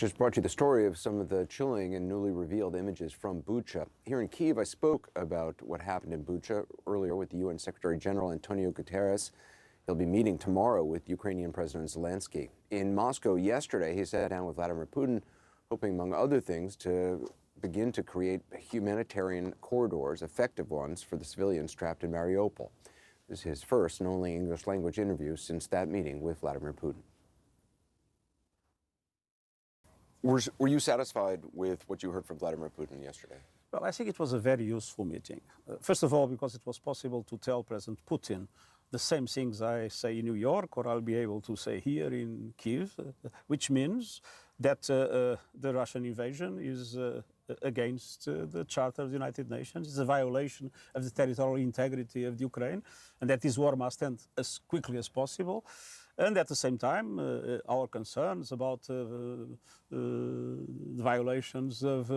Just brought you the story of some of the chilling and newly revealed images from Bucha. Here in Kyiv, I spoke about what happened in Bucha earlier with the UN Secretary General Antonio Guterres. He'll be meeting tomorrow with Ukrainian President Zelensky. In Moscow yesterday, he sat down with Vladimir Putin, hoping, among other things, to begin to create humanitarian corridors, effective ones, for the civilians trapped in Mariupol. This is his first and only English-language interview since that meeting with Vladimir Putin. Were you satisfied with what you heard from Vladimir Putin yesterday? Well, I think it was a very useful meeting. First of all, because it was possible to tell President Putin the same things I say in New York, or I'll be able to say here in Kyiv, which means that the Russian invasion is against the Charter of the United Nations. It's a violation of the territorial integrity of the Ukraine, and that this war must end as quickly as possible. And at the same time, our concerns about the violations of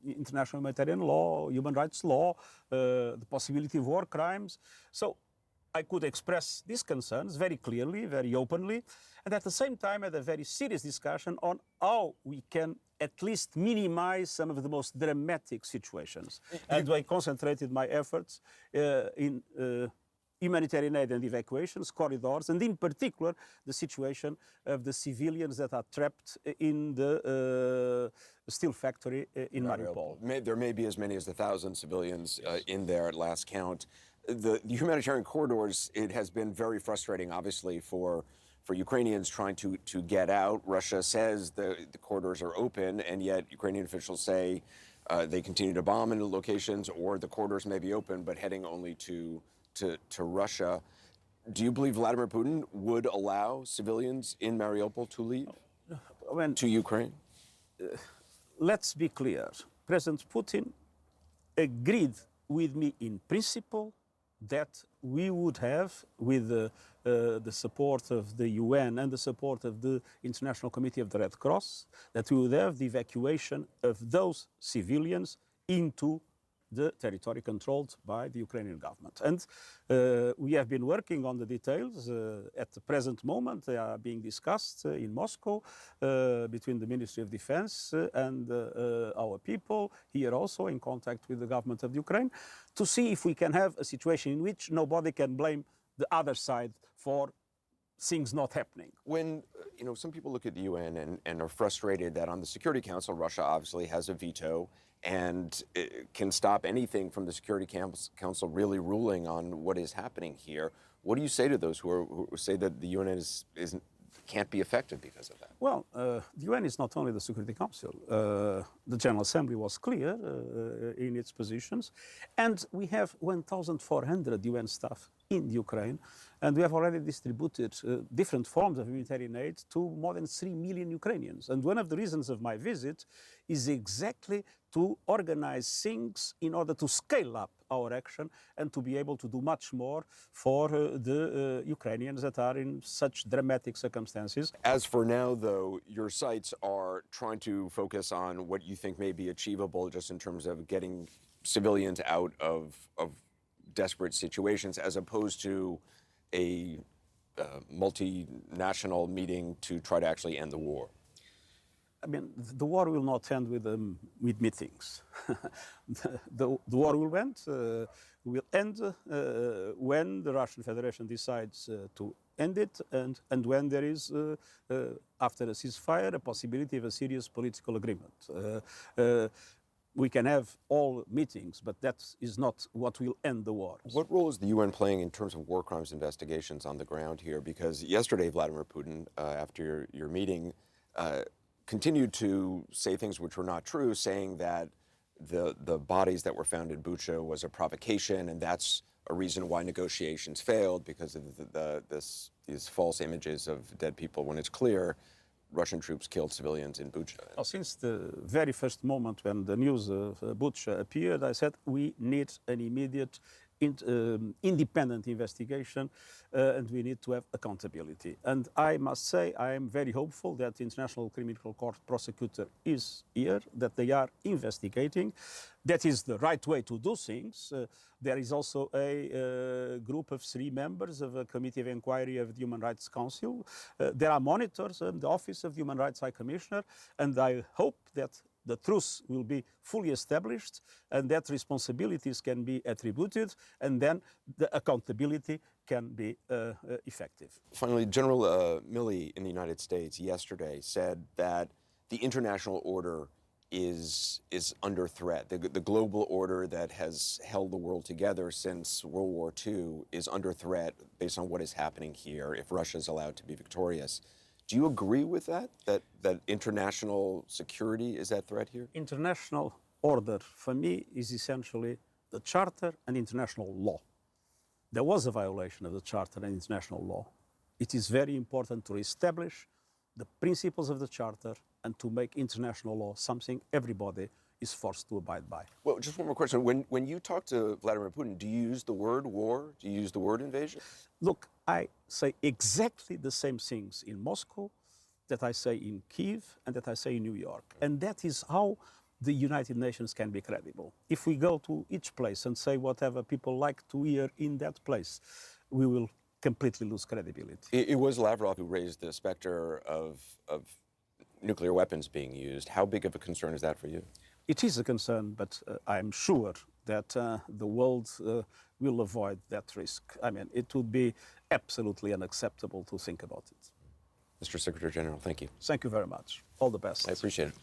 international humanitarian law, human rights law, the possibility of war crimes. So I could express these concerns very clearly, very openly, and at the same time had a very serious discussion on how we can at least minimize some of the most dramatic situations. And I concentrated my efforts in humanitarian aid and evacuations, corridors, and in particular, the situation of the civilians that are trapped in the steel factory in Mariupol. There may be as many as 1,000 civilians in there at last count. The humanitarian corridors, it has been very frustrating, obviously, for Ukrainians trying to get out. Russia says the corridors are open, and yet Ukrainian officials say they continue to bomb into locations, or the corridors may be open, but heading only to Russia. Do you believe Vladimir Putin would allow civilians in Mariupol to leave to Ukraine? Let's be clear. President Putin agreed with me in principle that we would have, with the support of the UN and the support of the International Committee of the Red Cross, that we would have the evacuation of those civilians into the territory controlled by the Ukrainian government. And we have been working on the details. At the present moment, they are being discussed in Moscow between the Ministry of Defense and our people, here also in contact with the government of Ukraine, to see if we can have a situation in which nobody can blame the other side for things not happening. When, some people look at the UN and are frustrated that on the Security Council, Russia obviously has a veto and can stop anything from the Security Council really ruling on what is happening here. What do you say to those who say that the UN can't be effective because of that? Well, the UN is not only the Security Council. The General Assembly was clear in its positions, and we have 1,400 UN staff in Ukraine, and we have already distributed different forms of humanitarian aid to more than 3 million Ukrainians. And one of the reasons of my visit is exactly to organize things in order to scale up our action and to be able to do much more for the Ukrainians that are in such dramatic circumstances. As for now, though, your sights are trying to focus on what you think may be achievable just in terms of getting civilians out of desperate situations, as opposed to a multinational meeting to try to actually end the war. I mean, the war will not end with meetings. the war will end when the Russian Federation decides to end it, and when there is, after a ceasefire, a possibility of a serious political agreement. We can have all meetings, but that is not what will end the war. What role is the UN playing in terms of war crimes investigations on the ground here? Because yesterday, Vladimir Putin, after your meeting, continued to say things which were not true, saying that the bodies that were found in Bucha was a provocation, and that's a reason why negotiations failed, because of these false images of dead people, when it's clear Russian troops killed civilians in Bucha. Well, since the very first moment when the news of Bucha appeared, I said we need an immediate independent investigation, and we need to have accountability. And I must say, I am very hopeful that the International Criminal Court prosecutor is here, that they are investigating. That is the right way to do things. There is also a group of 3 members of a committee of inquiry of the Human Rights Council. There are monitors in the Office of the Human Rights High Commissioner, and I hope that the truth will be fully established and that responsibilities can be attributed, and then the accountability can be effective. Finally, General Milley in the United States yesterday said that the international order is under threat. The global order that has held the world together since World War II is under threat based on what is happening here if Russia is allowed to be victorious. Do you agree with that? That international security is at threat here? International order, for me, is essentially the Charter and international law. There was a violation of the Charter and international law. It is very important to establish the principles of the Charter and to make international law something everybody is forced to abide by. Well, just one more question. When you talk to Vladimir Putin, do you use the word war? Do you use the word invasion? Look, I say exactly the same things in Moscow that I say in Kyiv and that I say in New York. And that is how the United Nations can be credible. If we go to each place and say whatever people like to hear in that place, we will completely lose credibility. It was Lavrov who raised the specter of nuclear weapons being used. How big of a concern is that for you? It is a concern, but I'm sure that the world will avoid that risk. I mean, it would be absolutely unacceptable to think about it. Mr. Secretary General, thank you. Thank you very much. All the best. I appreciate it.